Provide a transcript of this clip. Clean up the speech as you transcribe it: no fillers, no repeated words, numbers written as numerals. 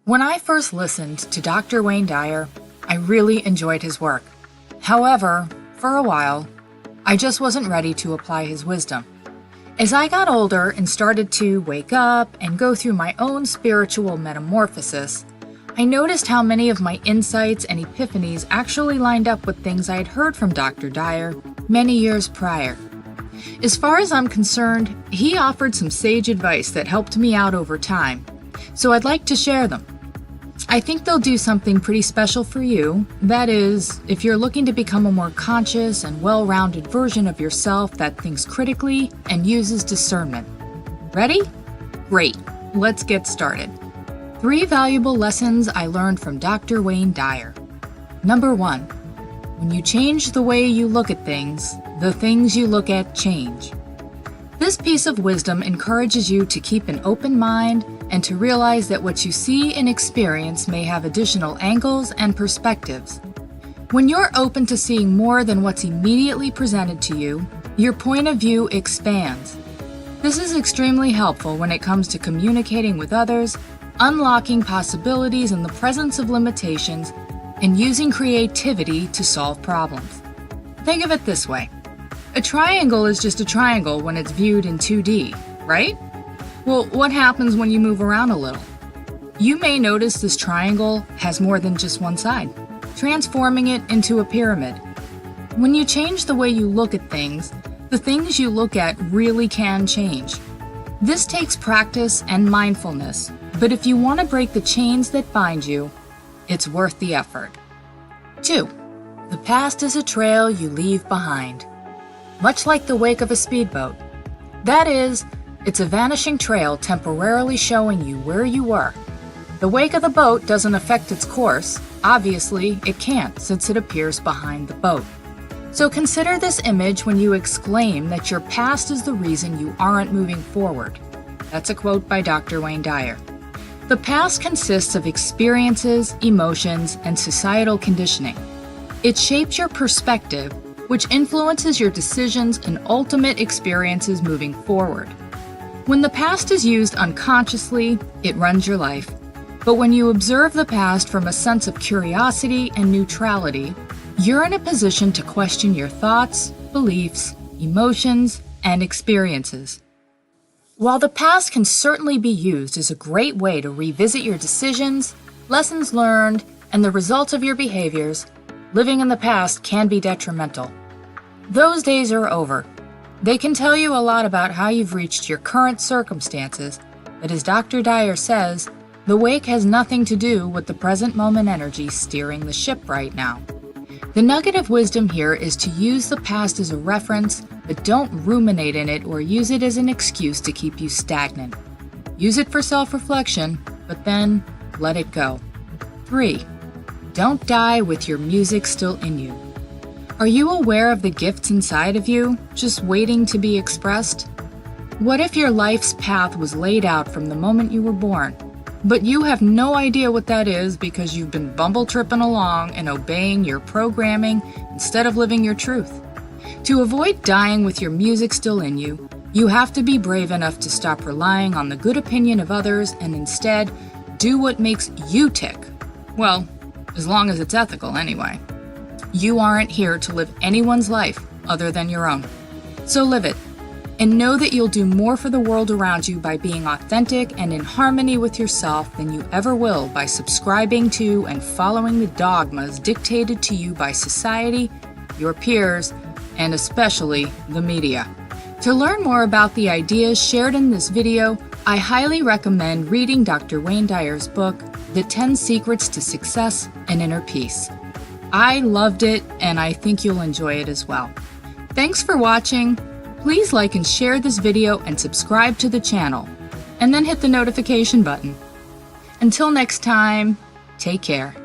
When I first listened to Dr. Wayne Dyer, I really enjoyed his work. However, for a while, I just wasn't ready to apply his wisdom. As I got older and started to wake up and go through my own spiritual metamorphosis, I noticed how many of my insights and epiphanies actually lined up with things I had heard from Dr. Dyer many years prior. As far as I'm concerned, he offered some sage advice that helped me out over time, so I'd like to share them. I think they'll do something pretty special for you. That is, if you're looking to become a more conscious and well-rounded version of yourself that thinks critically and uses discernment. Ready? Great. Let's get started. 3 valuable lessons I learned from Dr. Wayne Dyer. Number 1. When you change the way you look at things, the things you look at change. This piece of wisdom encourages you to keep an open mind and to realize that what you see and experience may have additional angles and perspectives. When you're open to seeing more than what's immediately presented to you, your point of view expands. This is extremely helpful when it comes to communicating with others, unlocking possibilities in the presence of limitations, and using creativity to solve problems. Think of it this way. A triangle is just a triangle when it's viewed in 2D, right? Well, what happens when you move around a little? You may notice this triangle has more than just one side, transforming it into a pyramid. When you change the way you look at things, the things you look at really can change. This takes practice and mindfulness, but if you want to break the chains that bind you, it's worth the effort. 2. The past is a trail you leave behind. Much like the wake of a speedboat. That is, it's a vanishing trail temporarily showing you where you were. The wake of the boat doesn't affect its course. Obviously, it can't since it appears behind the boat. So consider this image when you exclaim that your past is the reason you aren't moving forward. That's a quote by Dr. Wayne Dyer. The past consists of experiences, emotions, and societal conditioning. It shapes your perspective, which influences your decisions and ultimate experiences moving forward. When the past is used unconsciously, it runs your life. But when you observe the past from a sense of curiosity and neutrality, you're in a position to question your thoughts, beliefs, emotions, and experiences. While the past can certainly be used as a great way to revisit your decisions, lessons learned, and the results of your behaviors, living in the past can be detrimental. Those days are over. They can tell you a lot about how you've reached your current circumstances, but as Dr. Dyer says, the wake has nothing to do with the present moment energy steering the ship right now. The nugget of wisdom here is to use the past as a reference, but don't ruminate in it or use it as an excuse to keep you stagnant. Use it for self-reflection, but then let it go. 3. Don't die with your music still in you. Are you aware of the gifts inside of you, just waiting to be expressed? What if your life's path was laid out from the moment you were born, but you have no idea what that is because you've been bumble-tripping along and obeying your programming instead of living your truth? To avoid dying with your music still in you, you have to be brave enough to stop relying on the good opinion of others and instead do what makes you tick. Well, as long as it's ethical anyway. You aren't here to live anyone's life other than your own. So live it, and know that you'll do more for the world around you by being authentic and in harmony with yourself than you ever will by subscribing to and following the dogmas dictated to you by society, your peers, and especially the media. To learn more about the ideas shared in this video, I highly recommend reading Dr. Wayne Dyer's book, The 10 Secrets to Success and Inner Peace. I loved it, and I think you'll enjoy it as well. Thanks for watching. Please like and share this video and subscribe to the channel, and then hit the notification button. Until next time, take care.